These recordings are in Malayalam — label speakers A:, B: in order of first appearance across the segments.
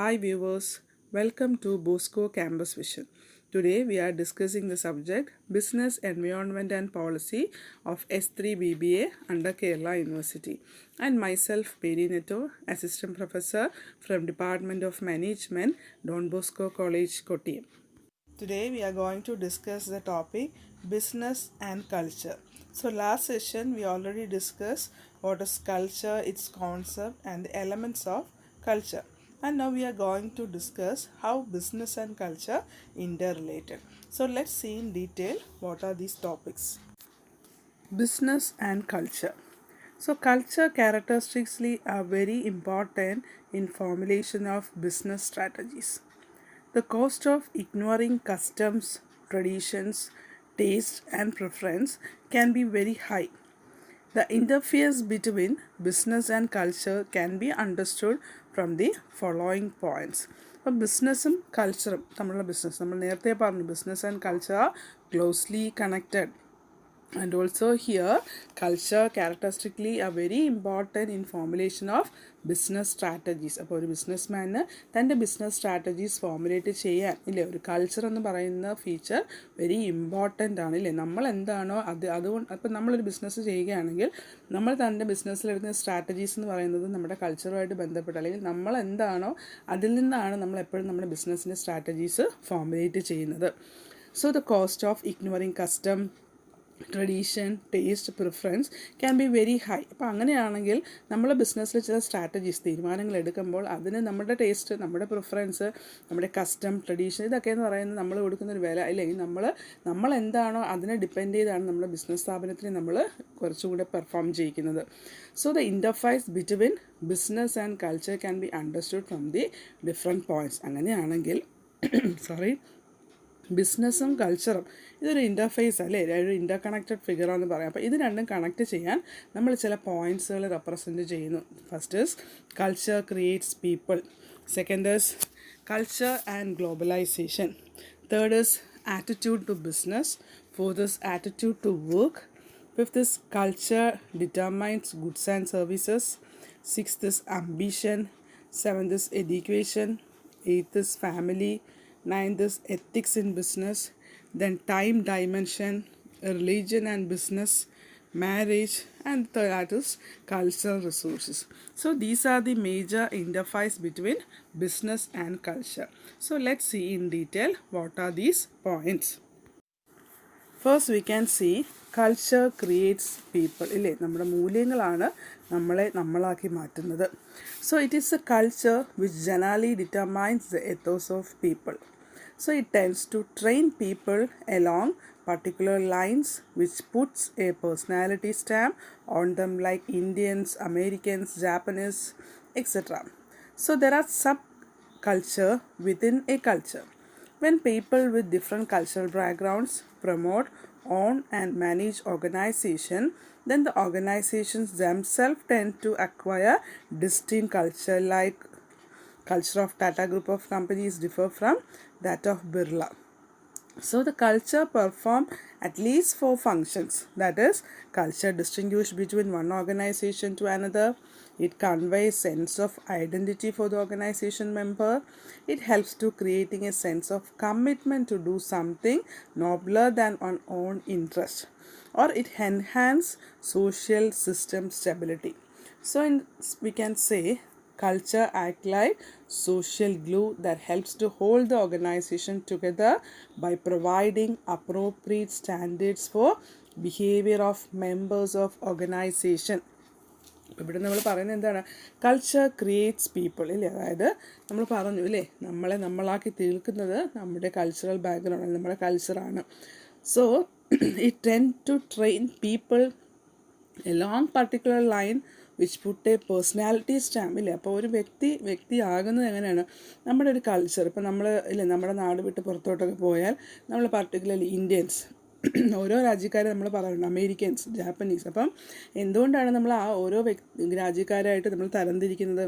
A: Hi viewers, welcome to Bosco Campus Vision. Today we are discussing the subject Business Environment and Policy of S3 BBA under Kerala University and myself Peri Netto, Assistant Professor from Department of Management, Don Bosco College, Kottayam. Today we are going to discuss the topic business and culture. So last session we already discussed what is culture, its concept and the elements of culture. And now we are going to discuss how business and culture interrelated. So let's see in detail what are these topics. Business and culture. So culture characteristics are very important in formulation of business strategies. The cost of ignoring customs, traditions, taste, and preference can be very high. The interface between business and culture can be understood from the following points. അപ്പോൾ ബിസിനസ്സും കൾച്ചറും തമ്മിലുള്ള നമ്മൾ നേരത്തെ പറഞ്ഞു business and culture R closely connected. And also here culture characteristically are very important in formulation of business strategies. അപ്പോൾ ഒരു ബിസിനസ്മാന് തൻ്റെ ബിസിനസ് സ്ട്രാറ്റജീസ് ഫോമുലേറ്റ് ചെയ്യാൻ ഇല്ലേ ഒരു കൾച്ചർ എന്ന് പറയുന്ന ഫീച്ചർ വെരി ഇമ്പോർട്ടൻ്റ് ആണ് ഇല്ലേ. നമ്മൾ എന്താണോ അതുകൊണ്ട് അപ്പോൾ നമ്മളൊരു ബിസിനസ് ചെയ്യുകയാണെങ്കിൽ നമ്മൾ തൻ്റെ ബിസിനസ്സിലെടുക്കുന്ന സ്ട്രാറ്റജീസ് എന്ന് പറയുന്നത് നമ്മുടെ കൾച്ചറുമായിട്ട് ബന്ധപ്പെട്ട് അല്ലെങ്കിൽ നമ്മൾ എന്താണോ അതിൽ നിന്നാണ് നമ്മൾ എപ്പോഴും നമ്മുടെ ബിസിനസ്സിൻ്റെ സ്ട്രാറ്റജീസ് ഫോമുലേറ്റ് ചെയ്യുന്നത്. So the cost of ignoring custom, tradition, taste, preference can be very high. അപ്പോൾ അങ്ങനെയാണെങ്കിൽ നമ്മൾ ബിസിനസ്സിൽ ചില സ്ട്രാറ്റജീസ് തീരുമാനങ്ങൾ എടുക്കുമ്പോൾ അതിന് നമ്മുടെ ടേസ്റ്റ്, നമ്മുടെ പ്രിഫറൻസ്, നമ്മുടെ കസ്റ്റം, ട്രഡീഷൻ ഇതൊക്കെ എന്ന് പറയുന്നത് നമ്മൾ കൊടുക്കുന്നൊരു വില അല്ലെങ്കിൽ നമ്മൾ എന്താണോ അതിനെ ഡിപ്പെൻഡ് ചെയ്താണ് നമ്മുടെ ബിസിനസ് സ്ഥാപനത്തിന് നമ്മൾ കുറച്ചുകൂടെ പെർഫോം ചെയ്യിക്കുന്നത്. So the interface between business and culture can be understood from the different points. അങ്ങനെയാണെങ്കിൽ ബിസിനസ്സും കൾച്ചറും ഇതൊരു ഇൻ്റർഫേസ് അല്ലേ, ഒരു ഇൻ്റർ കണക്റ്റഡ് ഫിഗറാണെന്ന് പറയാം. അപ്പോൾ ഇത് രണ്ടും കണക്ട് ചെയ്യാൻ നമ്മൾ ചില പോയിൻറ്റ്സുകൾ റെപ്രസെൻറ്റ് ചെയ്യുന്നു. First is culture creates people, second is culture and globalisation, third is attitude to business, fourth is attitude to work, fifth is culture determines goods and services, sixth is ambition, seventh is education, eighth is family, ninth is ethics in business, then time dimension, religion and business, marriage, and third is cultural resources. So these are the major interface between business and culture. So let's see in detail what are these points. First we can see culture creates people ഇല്ലേ, നമ്മുടെ മൂല്യങ്ങളാണ് നമ്മളാക്കി മാറ്റുന്നത്. So it is a culture which generally determines the ethos of people. So it tends to train people along particular lines which puts a personality stamp on them like Indians, Americans, Japanese, etc. So there are subculture within a culture. When people with different cultural backgrounds promote, own and manage organization, then the organizations themselves tend to acquire distinct culture, like culture of Tata Group of companies differ from that of Birla. So the culture perform at least 4 functions. That is, culture distinguish between one organization to another. It conveys sense of identity for the organization member. It helps to creating a sense of commitment to do something nobler than one's own interest. Or it enhance social system stability. So we can say culture act like social glue that helps to hold the organization together by providing appropriate standards for behavior of members of organization. ഇവിടെ നമ്മൾ പറയുന്നത് എന്താണ്, കൾച്ചർ ക്രിയേറ്റ്സ് പീപ്പിൾ ഇല്ലേ. അതായത് നമ്മൾ പറഞ്ഞു ഇല്ലേ, നമ്മളാക്കി തീർക്കുന്നത് നമ്മുടെ കൾച്ചറൽ ബാക്ക്ഗ്രൗണ്ട്, നമ്മുടെ കൾച്ചറാണ്. So it tend to train people along particular line which put a personality stamp ഇല്ലേ. അപ്പോൾ ഒരു വ്യക്തി ആകുന്നത് എങ്ങനെയാണ്, നമ്മുടെ ഒരു കൾച്ചർ. ഇപ്പോൾ നമ്മുടെ നാട് വിട്ട് പുറത്തോട്ടൊക്കെ പോയാൽ നമ്മൾ പർട്ടിക്കുലർലി ഇന്ത്യൻസ്, ഓരോ രാജ്യക്കാരെ നമ്മൾ പറയുന്നുണ്ട്, അമേരിക്കൻസ്, ജാപ്പനീസ്. അപ്പം എന്തുകൊണ്ടാണ് നമ്മൾ ആ ഓരോ രാജ്യക്കാരായിട്ട് നമ്മൾ തരംതിരിക്കുന്നത്,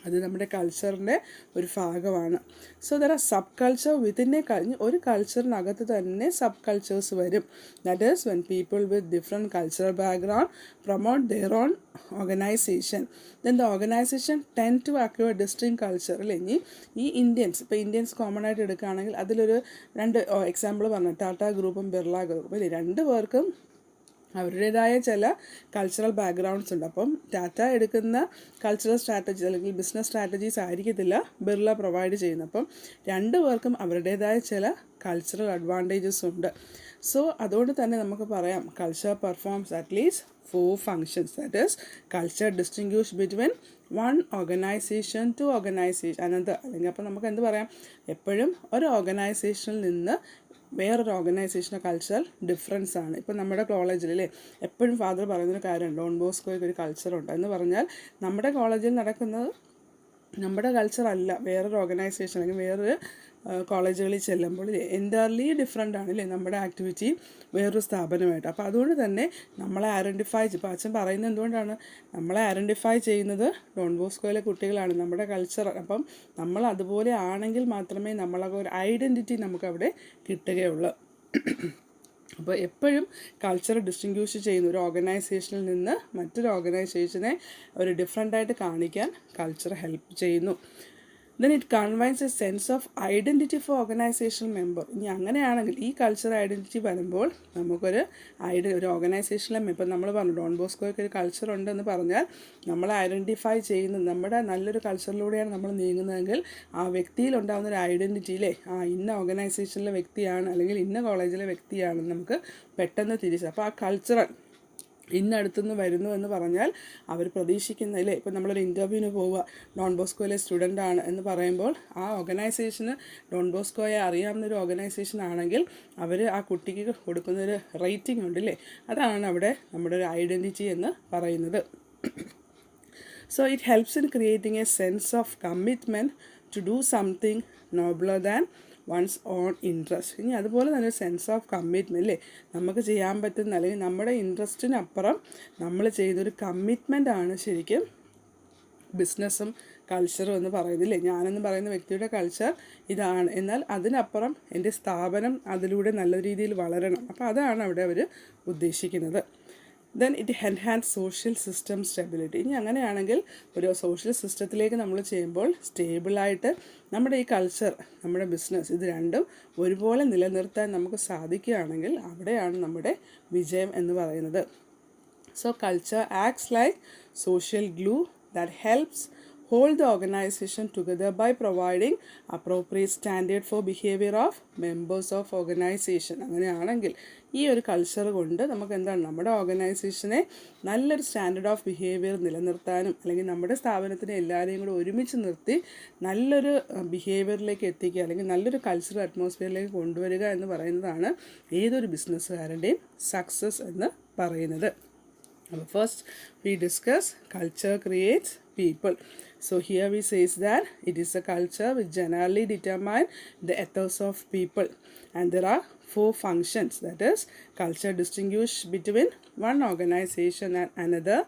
A: അത് നമ്മുടെ കൾച്ചറിൻ്റെ ഒരു ഭാഗമാണ്. So there are sub culture വിത്തിനെ കഴിഞ്ഞ് ഒരു കൾച്ചറിനകത്ത് തന്നെ സബ് കൾച്ചേഴ്സ് വരും. That is when people with different cultural background promote their own organisation, then the organisation tend to acquire distinct culture. അല്ലേ, ഈ ഇന്ത്യൻസ്, ഇപ്പോൾ ഇന്ത്യൻസ് കോമൺ ആയിട്ട് എടുക്കുകയാണെങ്കിൽ അതിലൊരു 2 എക്സാമ്പിൾ പറഞ്ഞു, ടാറ്റ ഗ്രൂപ്പും ബിർള ഗ്രൂപ്പും. അല്ലേ, 2 പേർക്കും അവരുടേതായ ചില കൾച്ചറൽ ബാക്ക്ഗ്രൗണ്ട്സ് ഉണ്ട്. അപ്പം ടാറ്റ എടുക്കുന്ന കൾച്ചറൽ സ്ട്രാറ്റജീസ് അല്ലെങ്കിൽ ബിസിനസ് സ്ട്രാറ്റജീസ് ആയിരിക്കത്തില്ല ബിർള പ്രൊവൈഡ് ചെയ്യുന്നത്. അപ്പം 2 പേർക്കും അവരുടേതായ ചില കൾച്ചറൽ അഡ്വാൻറ്റേജസ് ഉണ്ട്. സോ അതുകൊണ്ട് തന്നെ നമുക്ക് പറയാം culture performs at least 4 functions. That is culture distinguish between one organisation to organisation another. അല്ലെങ്കിൽ അപ്പോൾ നമുക്ക് എന്ത് പറയാം, എപ്പോഴും ഒരു ഓർഗനൈസേഷനിൽ നിന്ന് വേറൊരു ഓർഗനൈസേഷൻ്റെ കൾച്ചർ ഡിഫറൻസ് ആണ്. ഇപ്പോൾ നമ്മുടെ കോളേജിൽ അല്ലേ എപ്പോഴും ഫാദർ പറയുന്നൊരു കാര്യം, ഡോൺ ബോസ്കോയ്ക്ക് ഒരു കൾച്ചറുണ്ട് എന്ന് പറഞ്ഞാൽ നമ്മുടെ കോളേജിൽ നടക്കുന്നത് നമ്മുടെ കൾച്ചറല്ല, വേറൊരു ഓർഗനൈസേഷൻ അല്ലെങ്കിൽ വേറൊരു കോളേജുകളിൽ ചെല്ലുമ്പോൾ എൻറ്റയർലി ഡിഫറെൻ്റ് ആണ് അല്ലേ നമ്മുടെ ആക്ടിവിറ്റി വേറൊരു സ്ഥാപനമായിട്ട്. അപ്പോൾ അതുകൊണ്ട് തന്നെ നമ്മളെ ഐഡൻറ്റിഫൈ, ഇപ്പോൾ അച്ഛൻ പറയുന്നത് എന്തുകൊണ്ടാണ്, നമ്മളെ ഐഡൻറ്റിഫൈ ചെയ്യുന്നത് ഡോൺ ബോസ്കോയിലെ കുട്ടികളാണ്, നമ്മുടെ കൾച്ചർ. അപ്പം നമ്മൾ അതുപോലെ ആണെങ്കിൽ മാത്രമേ നമ്മളൊക്കെ ഒരു ഐഡൻറ്റിറ്റി നമുക്കവിടെ കിട്ടുകയുള്ളൂ. അപ്പോൾ എപ്പോഴും കൾച്ചർ ഡിസ്റ്റിങ്ക്വിഷ് ചെയ്യുന്ന ഒരു ഓർഗനൈസേഷനിൽ നിന്ന് മറ്റൊരു ഓർഗനൈസേഷനെ ഒരു ഡിഫറെൻ്റായിട്ട് കാണിക്കാൻ കൾച്ചർ ഹെൽപ്പ് ചെയ്യുന്നു. then it conveys a sense of identity for organizational member. ഇനി അങ്ങനെയാണെങ്കിൽ ഈ കൾച്ചർ ഐഡൻറ്റിറ്റി വരുമ്പോൾ നമുക്കൊരു ഒരു ഓർഗനൈസേഷനിലെ ഇപ്പം നമ്മൾ പറഞ്ഞു ഡോൺ ബോസ്കോയ്ക്ക് ഒരു കൾച്ചർ ഉണ്ടെന്ന് പറഞ്ഞാൽ നമ്മളെ ഐഡൻറ്റിഫൈ ചെയ്യുന്നത് നമ്മുടെ നല്ലൊരു കൾച്ചറിലൂടെയാണ് നമ്മൾ നീങ്ങുന്നതെങ്കിൽ ആ വ്യക്തിയിലുണ്ടാകുന്ന ഒരു ഐഡൻറ്റിറ്റിയിലെ ഇന്ന ഓർഗനൈസേഷനിലെ വ്യക്തിയാണ് അല്ലെങ്കിൽ ഇന്ന കോളേജിലെ വ്യക്തിയാണെന്ന് നമുക്ക് പെട്ടെന്ന് അപ്പോൾ ആ കൾച്ചറൽ ഇന്നടുത്തുനിന്ന് വരുന്നു എന്ന് പറഞ്ഞാൽ അവർ പ്രതീക്ഷിക്കുന്നതില്ലേ, ഇപ്പോൾ നമ്മളൊരു ഇൻ്റർവ്യൂവിന് പോവുക, ഡോൺ ബോസ്കോയിലെ സ്റ്റുഡൻ്റ് ആണ് എന്ന് പറയുമ്പോൾ ആ ഓർഗനൈസേഷന് ഡോൺ ബോസ്കോയെ അറിയാവുന്നൊരു ഓർഗനൈസേഷൻ ആണെങ്കിൽ അവർ ആ കുട്ടിക്ക് കൊടുക്കുന്നൊരു റേറ്റിംഗ് ഉണ്ടല്ലേ, അതാണ് അവിടെ നമ്മുടെ ഒരു ഐഡൻറ്റിറ്റി എന്ന് പറയുന്നത്. So it helps in creating a sense of commitment to do something nobler than one's own interest. ഇനി അതുപോലെ തന്നെ ഒരു സെൻസ് ഓഫ് കമ്മിറ്റ്മെൻറ്റ് അല്ലേ, നമുക്ക് ചെയ്യാൻ പറ്റുന്ന അല്ലെങ്കിൽ നമ്മുടെ ഇൻട്രസ്റ്റിനപ്പുറം നമ്മൾ ചെയ്തൊരു കമ്മിറ്റ്മെൻ്റ് ആണ് ശരിക്കും ബിസിനസ്സും കൾച്ചറും എന്ന് പറയുന്നില്ലേ. ഞാനെന്ന് പറയുന്ന വ്യക്തിയുടെ കൾച്ചർ ഇതാണ്, എന്നാൽ അതിനപ്പുറം എൻ്റെ സ്ഥാപനം അതിലൂടെ നല്ല രീതിയിൽ വളരണം. അപ്പോൾ അതാണ് അവിടെ അവർ ഉദ്ദേശിക്കുന്നത്. Then it enhance social system stability. ഇനി അങ്ങനെയാണെങ്കിൽ ഒരു സോഷ്യൽ സിസ്റ്റത്തിലേക്ക് നമ്മൾ ചെയ്യുമ്പോൾ സ്റ്റേബിളായിട്ട് നമ്മുടെ ഈ കൾച്ചർ നമ്മുടെ ബിസിനസ് ഇത് രണ്ടും ഒരുപോലെ നിലനിർത്താൻ നമുക്ക് സാധിക്കുകയാണെങ്കിൽ അവിടെയാണ് നമ്മുടെ വിജയം എന്ന് പറയുന്നത്. So culture acts like social glue that helps hold the organization together by providing appropriate standard for behavior of members of organization. അങ്ങനെയാണെങ്കിൽ ഈ ഒരു കൾച്ചർ കൊണ്ട് നമുക്ക് എന്താണ് നമ്മുടെ ഓർഗനൈസേഷനെ നല്ലൊരു സ്റ്റാൻഡേർഡ് ഓഫ് ബിഹേവിയർ നിലനിർത്താനും അല്ലെങ്കിൽ നമ്മുടെ സ്ഥാപനത്തിനെ എല്ലാവരെയും കൂടെ ഒരുമിച്ച് നിർത്തി നല്ലൊരു ബിഹേവിയറിലേക്ക് എത്തിക്കുക അല്ലെങ്കിൽ നല്ലൊരു കൾച്ചറൽ അറ്റ്മോസ്ഫിയറിലേക്ക് കൊണ്ടുവരിക എന്ന് പറയുന്നതാണ് ഏതൊരു ബിസിനസ്സുകാരൻ്റെയും സക്സസ് എന്ന് പറയുന്നത്. First we discuss culture creates people. So here we says that it is a culture which generally determine the ethos of people, and there are 4 functions. That is, culture distinguish between one organization and another.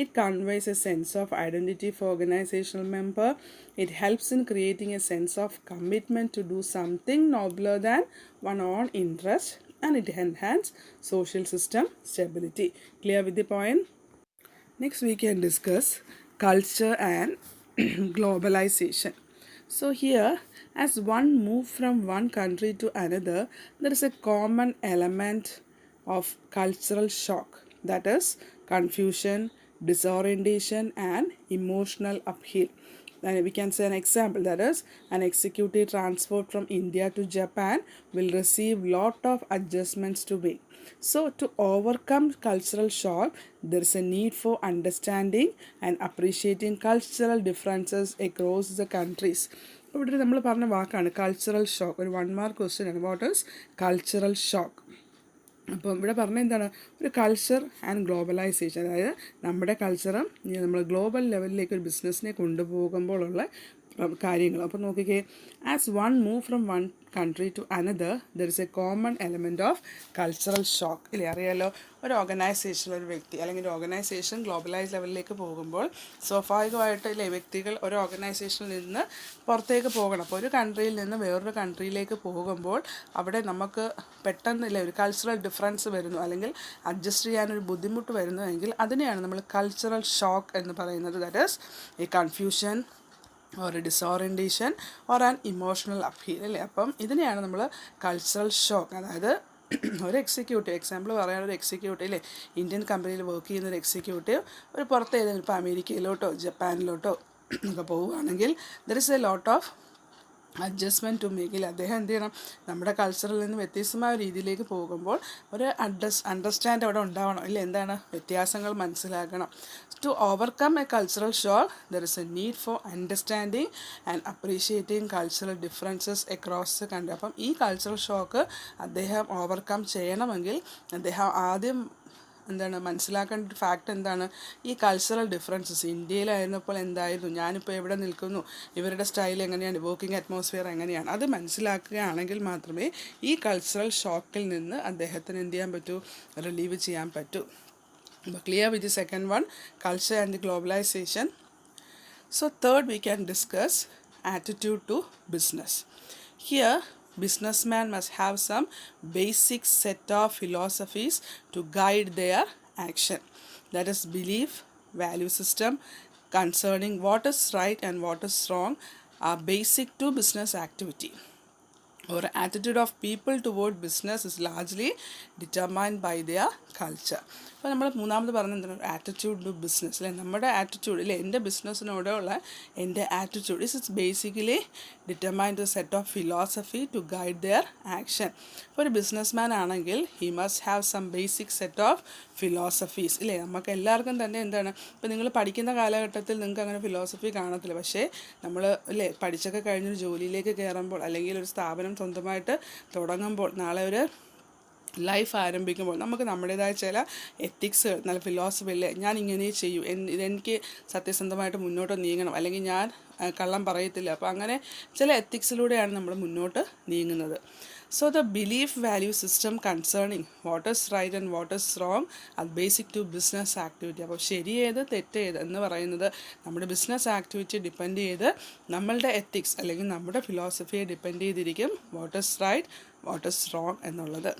A: It conveys a sense of identity for organizational member. It helps in creating a sense of commitment to do something nobler than one own interest, and it enhances social system stability. Clear with the point? Next we can discuss culture and globalization. So here, as one move from one country to another, there is a common element of cultural shock, that is confusion, disorientation and emotional upheaval. And we can say an example, that is an executive transfer from India to Japan will receive lot of adjustments to make. So to overcome cultural shock, there is a need for understanding and appreciating cultural differences across the countries. ഇവിടെ നമ്മൾ പറഞ്ഞ വാക്കാണ് കൾച്ചറൽ ഷോക്ക്. ഒരു 1 മാർക്ക് ക്വസ്റ്റ്യൻ ആണ്, വാട്ട് ഈസ് കൾച്ചറൽ ഷോക്ക്. അപ്പം ഇവിടെ പറഞ്ഞ എന്താണ്, ഒരു കൾച്ചർ ആൻഡ് ഗ്ലോബലൈസേഷൻ, അതായത് നമ്മുടെ കൾച്ചറും നമ്മൾ ഗ്ലോബൽ ലെവലിലേക്ക് ഒരു ബിസിനസ്സിനെ കൊണ്ടുപോകുമ്പോഴുള്ള കാര്യങ്ങൾ. അപ്പോൾ നോക്കിക്കേ, as one move from one country to another, there is a common element of cultural shock. ഇല്ലേ, അറിയാലോ, ഒരു ഓർഗനൈസേഷനിൽ ഒരു വ്യക്തി അല്ലെങ്കിൽ ഒരു ഓർഗനൈസേഷൻ ഗ്ലോബലൈസ് ലെവലിലേക്ക് പോകുമ്പോൾ സ്വാഭാവികമായിട്ട് ഇല്ലേ വ്യക്തികൾ ഒരു ഓർഗനൈസേഷനിൽ നിന്ന് പുറത്തേക്ക് പോകണം. അപ്പോൾ ഒരു കൺട്രിയിൽ നിന്ന് വേറൊരു കൺട്രിയിലേക്ക് പോകുമ്പോൾ അവിടെ നമുക്ക് പെട്ടെന്ന് ഇല്ലേ ഒരു കൾച്ചറൽ ഡിഫറൻസ് വരുന്നു, അല്ലെങ്കിൽ അഡ്ജസ്റ്റ് ചെയ്യാനൊരു ബുദ്ധിമുട്ട് വരുന്നു എങ്കിൽ അതിനെയാണ് നമ്മൾ കൾച്ചറൽ ഷോക്ക് എന്ന് പറയുന്നത്. That is A confusion or a disorientation or an emotional upheaval അല്ലേ. അപ്പം ഇതിനെയാണ് നമ്മൾ കൾച്ചറൽ ഷോക്ക്, അതായത് ഒരു എക്സിക്യൂട്ടീവ്, എക്സാമ്പിൾ പറയാൻ ഒരു എക്സിക്യൂട്ടീവ് ഇല്ലേ, ഇന്ത്യൻ കമ്പനിയിൽ വർക്ക് ചെയ്യുന്ന ഒരു എക്സിക്യൂട്ടീവ് ഒരു പുറത്ത് ഏതെങ്കിലും ഇപ്പോൾ അമേരിക്കയിലോട്ടോ ജപ്പാനിലോട്ടോ ഒക്കെ പോവുകയാണെങ്കിൽ there is a lot of adjustment to മേക്കിൽ അദ്ദേഹം എന്ത് ചെയ്യണം, നമ്മുടെ കൾച്ചറിൽ നിന്ന് വ്യത്യസ്തമായ രീതിയിലേക്ക് പോകുമ്പോൾ ഒരു അണ്ടർസ്റ്റാൻഡ് അവിടെ ഉണ്ടാവണം ഇല്ല, എന്താണ് വ്യത്യാസങ്ങൾ മനസ്സിലാക്കണം. To overcome a cultural shock there is a need for understanding and appreciating cultural differences across the country. അപ്പം ഈ കൾച്ചറൽ ഷോക്ക് അദ്ദേഹം ഓവർകം ചെയ്യണമെങ്കിൽ അദ്ദേഹം ആദ്യം എന്താണ് മനസ്സിലാക്കേണ്ട ഒരു ഫാക്റ്റ് എന്താണ്, ഈ കൾച്ചറൽ ഡിഫറൻസസ് ഇന്ത്യയിലായിരുന്നപ്പോൾ എന്തായിരുന്നു, ഞാനിപ്പോൾ എവിടെ നിൽക്കുന്നു, ഇവരുടെ സ്റ്റൈൽ എങ്ങനെയാണ്, വർക്കിംഗ് അറ്റ്മോസ്ഫിയർ എങ്ങനെയാണ്, അത് മനസ്സിലാക്കുകയാണെങ്കിൽ മാത്രമേ ഈ കൾച്ചറൽ ഷോക്കിൽ നിന്ന് അദ്ദേഹത്തിന് എന്ത് ചെയ്യാൻ പറ്റൂ, റിലീവ് ചെയ്യാൻ പറ്റൂ. അപ്പോൾ clear with the second one, culture and the globalisation. So third we can discuss attitude to business. Here businessman must have some basic set of philosophies to guide their action. That is belief, value system concerning what is right and what is wrong are basic to business activity. Or attitude of people toward business is largely determined by their culture. അപ്പോൾ നമ്മൾ മൂന്നാമത് പറഞ്ഞ എന്താണ്, ആറ്റിറ്റ്യൂഡ് ടു ബിസിനസ് അല്ലേ. നമ്മുടെ ആറ്റിറ്റ്യൂഡ് ഇല്ലേ, എൻ്റെ ബിസിനസ്സിനോടുള്ള എൻ്റെ attitude is basically determined the set of philosophy to guide their action. ഇപ്പോൾ ഒരു ബിസിനസ്മാൻ ആണെങ്കിൽ he must have some basic set of philosophies ഇല്ലേ. നമുക്ക് എല്ലാവർക്കും തന്നെ എന്താണ്, ഇപ്പോൾ നിങ്ങൾ പഠിക്കുന്ന കാലഘട്ടത്തിൽ നിങ്ങൾക്ക് അങ്ങനെ ഫിലോസഫി കാണത്തില്ല, പക്ഷേ നമ്മൾ ഇല്ലേ പഠിച്ചൊക്കെ കഴിഞ്ഞൊരു ജോലിയിലേക്ക് കയറുമ്പോൾ അല്ലെങ്കിൽ ഒരു സ്ഥാപനം സ്വന്തമായിട്ട് തുടങ്ങുമ്പോൾ, നാളെ ഒരു ലൈഫ് ആരംഭിക്കുമ്പോൾ നമുക്ക് നമ്മുടേതായ ചില എത്തിക്സുകൾ, നല്ല ഫിലോസഫി അല്ലേ, ഞാൻ ഇങ്ങനെ ചെയ്യൂ, ഇതെനിക്ക് സത്യസന്ധമായിട്ട് മുന്നോട്ട് നീങ്ങണം, അല്ലെങ്കിൽ ഞാൻ കള്ളം പറയത്തില്ല. അപ്പോൾ അങ്ങനെ ചില എത്തിക്സിലൂടെയാണ് നമ്മൾ മുന്നോട്ട് നീങ്ങുന്നത്. So the belief value system concerning what is right and what is wrong are basic to business activity. അപ്പോൾ ശരിയേത് തെറ്റേത് എന്ന് പറയുന്നത് നമ്മുടെ ബിസിനസ് ആക്ടിവിറ്റി ഡിപ്പെൻഡ് ചെയ്ത് നമ്മളുടെ എത്തിക്സ് അല്ലെങ്കിൽ നമ്മുടെ ഫിലോസഫിയെ ഡിപ്പെൻഡ് ചെയ്തിരിക്കും what is right what is wrong എന്നുള്ളത്.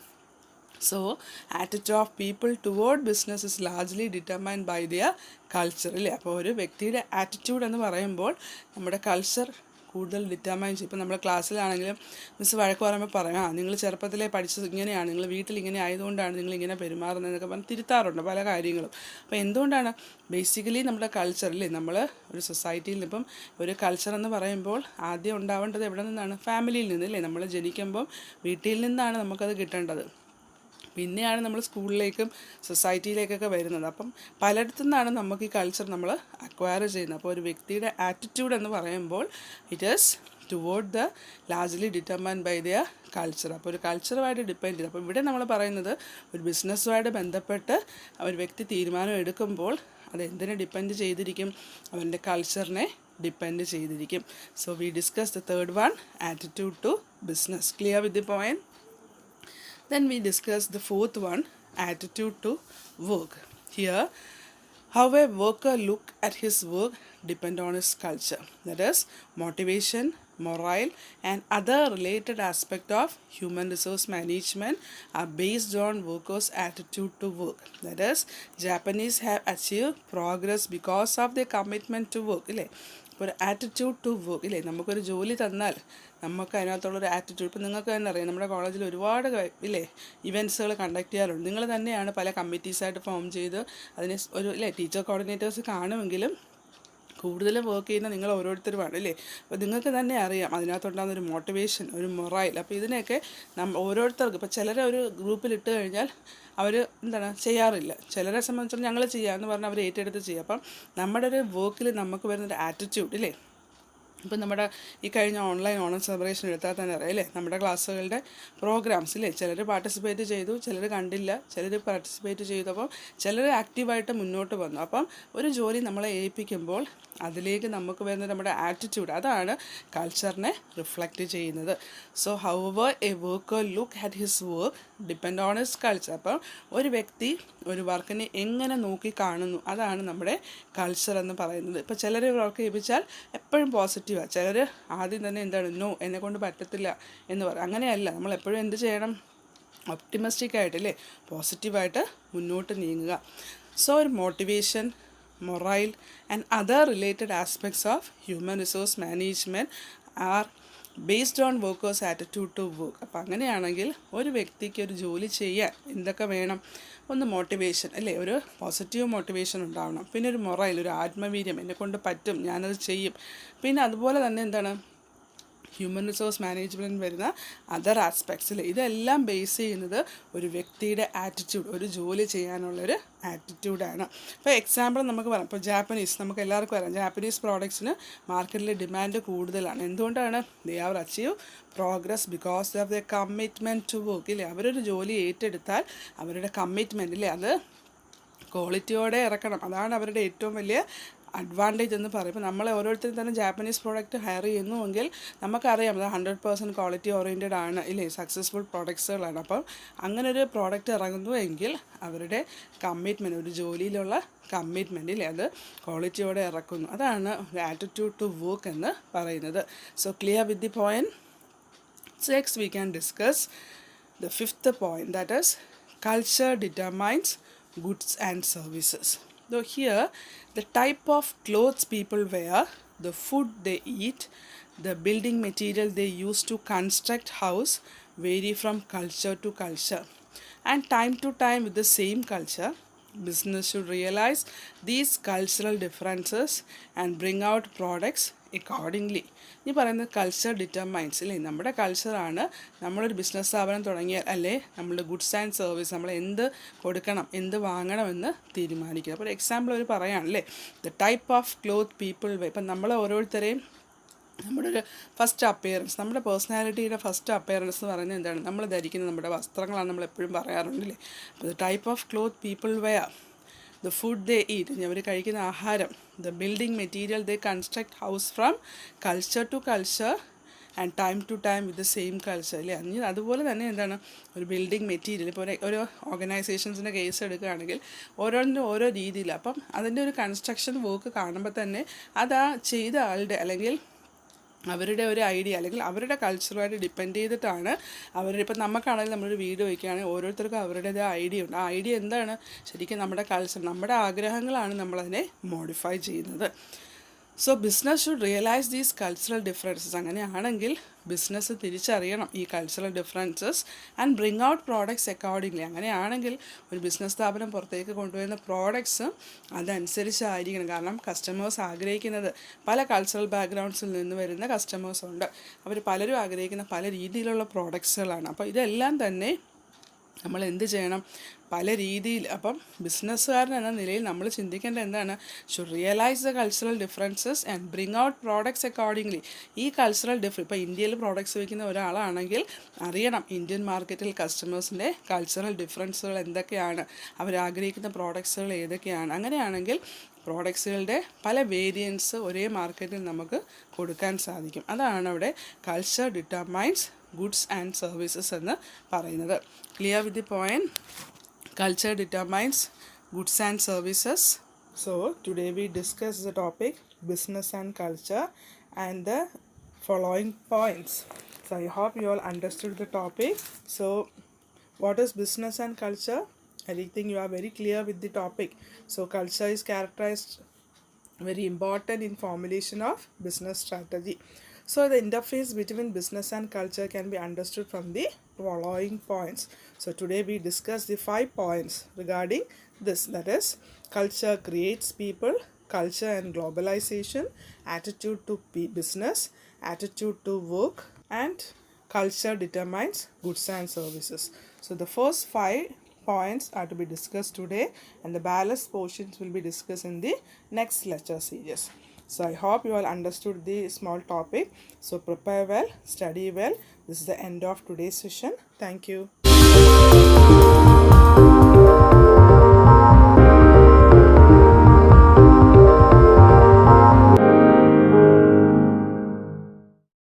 A: So attitude of people toward business is largely determined by their culture അല്ലേ. അപ്പോൾ ഒരു വ്യക്തിയുടെ ആറ്റിറ്റ്യൂഡ് എന്ന് പറയുമ്പോൾ നമ്മുടെ കൾച്ചർ കൂടുതൽ ഡിറ്റർമൈൻ ചെയ്യും. ഇപ്പോൾ നമ്മൾ ക്ലാസ്സിലാണെങ്കിലും മിസ് വഴക്ക് പറയുമ്പോൾ പറയാം, നിങ്ങൾ ചെറുപ്പത്തിലെ പഠിച്ചത് ഇങ്ങനെയാണ്, നിങ്ങൾ വീട്ടിൽ ഇങ്ങനെ ആയതുകൊണ്ടാണ് നിങ്ങൾ ഇങ്ങനെ പെരുമാറുന്നതെന്നൊക്കെ പറഞ്ഞ് തിരുത്താറുണ്ട് പല കാര്യങ്ങളും. അപ്പോൾ എന്തുകൊണ്ടാണ്, ബേസിക്കലി നമ്മുടെ കൾച്ചറിൽ നമ്മൾ ഒരു സൊസൈറ്റിയിൽ ഇപ്പം ഒരു കൾച്ചർ എന്ന് പറയുമ്പോൾ ആദ്യം ഉണ്ടാവേണ്ടത് എവിടെ നിന്നാണ്, ഫാമിലിയിൽ നിന്നല്ലേ. നമ്മൾ ജനിക്കുമ്പം വീട്ടിൽ നിന്നാണ് നമുക്കത് കിട്ടേണ്ടത്, പിന്നെയാണ് നമ്മൾ സ്കൂളിലേക്കും സൊസൈറ്റിയിലേക്കൊക്കെ വരുന്നത്. അപ്പം പലയിടത്തു നിന്നാണ് നമുക്ക് ഈ കൾച്ചർ നമ്മൾ അക്വയർ ചെയ്യുന്നത്. അപ്പോൾ ഒരു വ്യക്തിയുടെ ആറ്റിറ്റ്യൂഡ് എന്ന് പറയുമ്പോൾ it is toward the largely determined by their culture. അപ്പോൾ ഒരു കൾച്ചറുമായിട്ട് ഡിപ്പെൻഡ് ചെയ്ത്, അപ്പോൾ ഇവിടെ നമ്മൾ പറയുന്നത് ഒരു ബിസിനസ്സുമായിട്ട് ബന്ധപ്പെട്ട് ഒരു വ്യക്തി തീരുമാനം എടുക്കുമ്പോൾ അത് എന്തിനെ ഡിപ്പെൻഡ് ചെയ്തിരിക്കും, അവൻ്റെ കൾച്ചറിനെ ഡിപ്പെൻഡ് ചെയ്തിരിക്കും. So we discuss the third one, attitude to business. Clear with the point? Then we discuss the fourth one, attitude to work. Here, how a worker look at his work depend on his culture. That is, motivation, morale, and other related aspect of human resource management are based on workers' attitude to work. That is, Japanese have achieved progress because of their commitment to work. ഇല്ലേ, ഒരു ആറ്റിറ്റ്യൂഡ് ടു വർക്ക് ഇല്ലേ, നമുക്കൊരു ജോലി തന്നാൽ നമുക്ക് അതിനകത്തുള്ളൊരു ആറ്റിറ്റ്യൂഡ്. ഇപ്പം നിങ്ങൾക്ക് തന്നെ അറിയാം, നമ്മുടെ കോളേജിൽ ഒരുപാട് ഇല്ലേ ഇവൻറ്റ്സുകൾ കണ്ടക്ട് ചെയ്യാറുണ്ട്. നിങ്ങൾ തന്നെയാണ് പല കമ്മിറ്റീസായിട്ട് ഫോം ചെയ്ത് അതിനെ ഒരു ഇല്ലേ ടീച്ചർ കോർഡിനേറ്റേഴ്സ് കാണുമെങ്കിലും കൂടുതലും വർക്ക് ചെയ്യുന്ന നിങ്ങൾ ഓരോരുത്തരുമാണ് അല്ലേ. അപ്പോൾ നിങ്ങൾക്ക് തന്നെ അറിയാം അതിനകത്തുണ്ടാകുന്നൊരു മോട്ടിവേഷൻ, ഒരു മൊറൈൽ. അപ്പോൾ ഇതിനെയൊക്കെ ഓരോരുത്തർക്ക് ഇപ്പോൾ ചിലരെ ഒരു ഗ്രൂപ്പിലിട്ട് കഴിഞ്ഞാൽ അവർ എന്താണ് ചെയ്യാറില്ല, ചിലരെ സംബന്ധിച്ചിടത്തോളം ഞങ്ങൾ ചെയ്യാമെന്ന് പറഞ്ഞാൽ അവർ ഏറ്റെടുത്ത് ചെയ്യും. അപ്പം നമ്മുടെ ഒരു വർക്കിൽ നമുക്ക് വരുന്നൊരു ആറ്റിറ്റ്യൂഡ് ഇല്ലേ, ഇപ്പം നമ്മുടെ ഈ കഴിഞ്ഞ ഓൺലൈൻ ഓണം സെലിബ്രേഷൻ എടുത്താൽ തന്നെ അറിയാം അല്ലേ, നമ്മുടെ ക്ലാസ്സുകളുടെ പ്രോഗ്രാംസ് ഇല്ലേ, ചിലർ പാർട്ടിസിപ്പേറ്റ് ചെയ്തു, ചിലർ കണ്ടില്ല, ചിലർ പാർട്ടിസിപ്പേറ്റ് ചെയ്തു, അപ്പം ചിലർ ആക്റ്റീവായിട്ട് മുന്നോട്ട് വന്നു. അപ്പം ഒരു ജോലി നമ്മളെ ഏൽപ്പിക്കുമ്പോൾ അതിലേക്ക് നമുക്ക് വരുന്ന നമ്മുടെ ആറ്റിറ്റ്യൂഡ്, അതാണ് കൾച്ചറിനെ റിഫ്ലക്റ്റ് ചെയ്യുന്നത്. So however A worker look at his work depend on his culture. അപ്പം ഒരു വ്യക്തി ഒരു വർക്കിനെ എങ്ങനെ നോക്കി കാണുന്നു, അതാണ് നമ്മുടെ കൾച്ചർ എന്ന് പറയുന്നത്. ഇപ്പോൾ ചിലർ വർക്ക് ഏൽപ്പിച്ചാൽ എപ്പോഴും പോസിറ്റീവാണ്, ചിലർ ആദ്യം തന്നെ എന്താണ് നോ എന്നെക്കൊണ്ട് പറ്റത്തില്ല എന്ന് പറയും. അങ്ങനെയല്ല, നമ്മൾ എപ്പോഴും എന്ത് ചെയ്യണം, ഒപ്റ്റിമിസ്റ്റിക് ആയിട്ടല്ലേ, പോസിറ്റീവായിട്ട് മുന്നോട്ട് നീങ്ങുക. സോ ഒരു motivation, morale and other related aspects of human resource management are based on workers attitude to work. അപ്പം അങ്ങനെയാണെങ്കിൽ ഒരു വ്യക്തിക്ക് ഒരു ജോലി ചെയ്യാൻ എന്തൊക്കെ വേണം? ഒന്ന് മോട്ടിവേഷൻ അല്ലേ, ഒരു പോസിറ്റീവ് മോട്ടിവേഷൻ ഉണ്ടാവണം. പിന്നെ ഒരു മൊറൈൽ, ഒരു ആത്മവീര്യം, എന്നെക്കൊണ്ട് പറ്റും, ഞാനത് ചെയ്യും. പിന്നെ അതുപോലെ തന്നെ എന്താണ്, ഹ്യൂമൻ റിസോഴ്സ് മാനേജ്മെൻറ്റ് വരുന്ന അതർ ആസ്പെക്ട്സിൽ ഇതെല്ലാം ബേസ് ചെയ്യുന്നത് ഒരു വ്യക്തിയുടെ ആറ്റിറ്റ്യൂഡ്, ഒരു ജോലി ചെയ്യാനുള്ളൊരു ആറ്റിറ്റ്യൂഡാണ്. ഇപ്പോൾ എക്സാമ്പിൾ നമുക്ക് പറയാം, ഇപ്പോൾ ജാപ്പനീസ്, നമുക്ക് എല്ലാവർക്കും അറിയാം, ജാപ്പനീസ് പ്രോഡക്ട്സിന് മാർക്കറ്റിൽ ഡിമാൻഡ് കൂടുതലാണ്. എന്തുകൊണ്ടാണ്? They have achieve progress because of the commitment to work ഇല്ലേ, അവരൊരു ജോലി ഏറ്റെടുത്താൽ അവരുടെ കമ്മിറ്റ്മെൻറ്റ് ഇല്ലേ, അത് ക്വാളിറ്റിയോടെ ഇറക്കണം. അതാണ് അവരുടെ ഏറ്റവും വലിയ അഡ്വാൻറ്റേജ് എന്ന് പറയുമ്പോൾ നമ്മൾ ഓരോരുത്തരും തന്നെ ജാപ്പനീസ് പ്രോഡക്റ്റ് ഹയർ ചെയ്യുന്നുവെങ്കിൽ നമുക്കറിയാം അത് 100% ക്വാളിറ്റി ഓറിയൻറ്റഡ് ആണ് ഇല്ലേ, സക്സസ്ഫുൾ പ്രോഡക്ട്സുകളാണ്. അപ്പം അങ്ങനൊരു പ്രോഡക്റ്റ് ഇറങ്ങുന്നുവെങ്കിൽ അവരുടെ കമ്മിറ്റ്മെൻറ്റ്, ഒരു ജോലിയിലുള്ള കമ്മിറ്റ്മെൻറ്റ് ഇല്ലേ, അത് ക്വാളിറ്റിയോടെ ഇറക്കുന്നു. അതാണ് ഒരു ആറ്റിറ്റ്യൂഡ് ടു വർക്ക് എന്ന് പറയുന്നത്. So clear with the point. Next we can discuss the fifth point, that is culture determines goods and services. So here the type of clothes people wear, the food they eat, the building material they use to construct house vary from culture to culture, and time to time with the same culture business should realize these cultural differences and bring out products accordingly. ഈ പറയുന്നത് കൾച്ചർ ഡിറ്റർമൈൻസ് അല്ലേ, നമ്മുടെ കൾച്ചറാണ് നമ്മളൊരു ബിസിനസ് സ്ഥാപനം തുടങ്ങിയാൽ അല്ലേ നമ്മളുടെ ഗുഡ്സ് ആൻഡ് സർവീസ്, നമ്മൾ എന്ത് കൊടുക്കണം, എന്ത് വാങ്ങണമെന്ന് തീരുമാനിക്കുക. അപ്പോൾ ഒരു എക്സാമ്പിൾ അവർ പറയുകയാണല്ലേ, the type of cloth people wear. ഇപ്പം നമ്മൾ ഓരോരുത്തരെയും നമ്മുടെ ഒരു ഫസ്റ്റ് അപ്പിയറൻസ്, നമ്മുടെ പേഴ്സണാലിറ്റിയുടെ ഫസ്റ്റ് അപ്പിയറൻസ് എന്ന് പറയുന്നത് എന്താണ്? നമ്മൾ ധരിക്കുന്ന നമ്മുടെ വസ്ത്രങ്ങളാണ്, നമ്മൾ എപ്പോഴും പറയാറുണ്ടല്ലേ. അപ്പോൾ the type of cloth people wear, the food they eat, അവർ കഴിക്കുന്ന ആഹാരം, the building material they construct house from culture to culture and time to time with the same culture അല്ലേ. അതുപോലെ തന്നെ എന്താണ്, ഒരു ബിൽഡിംഗ് മെറ്റീരിയൽ, ഇപ്പോൾ ഒരു ഓർഗനൈസേഷൻസിൻ്റെ കേസ് എടുക്കുകയാണെങ്കിൽ ഓരോന്നിനും ഓരോ രീതിയിൽ, അപ്പം അതിൻ്റെ ഒരു കൺസ്ട്രക്ഷൻ വർക്ക് കാണുമ്പോൾ തന്നെ അത് ആ ചെയ്ത ആളുടെ അല്ലെങ്കിൽ അവരുടെ ഒരു ഐഡിയ അല്ലെങ്കിൽ അവരുടെ കൾച്ചറുമായിട്ട് ഡിപ്പെൻഡ് ചെയ്തിട്ടാണ് അവരുടെ. ഇപ്പം നമുക്കാണെങ്കിൽ നമ്മളൊരു വീട് വയ്ക്കുകയാണെങ്കിൽ ഓരോരുത്തർക്കും അവരുടേതായ ഐഡിയ ഉണ്ട്. ആ ഐഡിയ എന്താണ്? ശരിക്കും നമ്മുടെ കൾച്ചർ, നമ്മുടെ ആഗ്രഹങ്ങളാണ് നമ്മളതിനെ മോഡിഫൈ ചെയ്യുന്നത്. So business should realise these cultural differences. അങ്ങനെയാണെങ്കിൽ ബിസിനസ് തിരിച്ചറിയണം ഈ cultural differences and bring out products accordingly. അങ്ങനെയാണെങ്കിൽ ഒരു ബിസിനസ് സ്ഥാപനം പുറത്തേക്ക് കൊണ്ടുവരുന്ന പ്രോഡക്ട്സ് അതനുസരിച്ചായിരിക്കണം. കാരണം കസ്റ്റമേഴ്സ് ആഗ്രഹിക്കുന്നത്, പല കൾച്ചറൽ ബാക്ക്ഗ്രൗണ്ട്സിൽ നിന്ന് വരുന്ന കസ്റ്റമേഴ്സ് ഉണ്ട്, അവർ പലരും ആഗ്രഹിക്കുന്ന പല രീതിയിലുള്ള പ്രോഡക്ട്സുകളാണ്. അപ്പോൾ ഇതെല്ലാം തന്നെ നമ്മൾ എന്ത് ചെയ്യണം? പല രീതിയിൽ. അപ്പം ബിസിനസ്സുകാരൻ എന്ന നിലയിൽ നമ്മൾ ചിന്തിക്കേണ്ട എന്താണ്? Should realise the cultural differences and bring out products accordingly. ഈ കൾച്ചറൽ ഇപ്പോൾ ഇന്ത്യയിൽ പ്രോഡക്ട്സ് വയ്ക്കുന്ന ഒരാളാണെങ്കിൽ അറിയണം ഇന്ത്യൻ മാർക്കറ്റിൽ കസ്റ്റമേഴ്സിൻ്റെ കൾച്ചറൽ ഡിഫറൻസുകൾ എന്തൊക്കെയാണ്, അവരാഗ്രഹിക്കുന്ന പ്രോഡക്ട്സുകൾ ഏതൊക്കെയാണ്. അങ്ങനെയാണെങ്കിൽ പ്രോഡക്ട്സുകളുടെ പല വേരിയൻസ് ഒരേ മാർക്കറ്റിൽ നമുക്ക് കൊടുക്കാൻ സാധിക്കും. അതാണ് അവിടെ culture determines goods and services എന്ന് പറയുന്നത്. Clear with the point? Culture determines goods and services. So today we discuss the topic business and culture and the following points. So I hope you all understood the topic. So what is business and culture? I think you are very clear with the topic. So culture is characterized very important in formulation of business strategy. So the interface between business and culture can be understood from the following points. So today we discuss the 5 points regarding this, that is culture creates people, culture and globalization, attitude to business, attitude to work, and culture determines goods and services. So the first 5 points are to be discussed today, and the balance portions will be discussed in the next lecture series. So I hope you all understood the small topic. So prepare well, study well. This is the end of today's session. Thank you.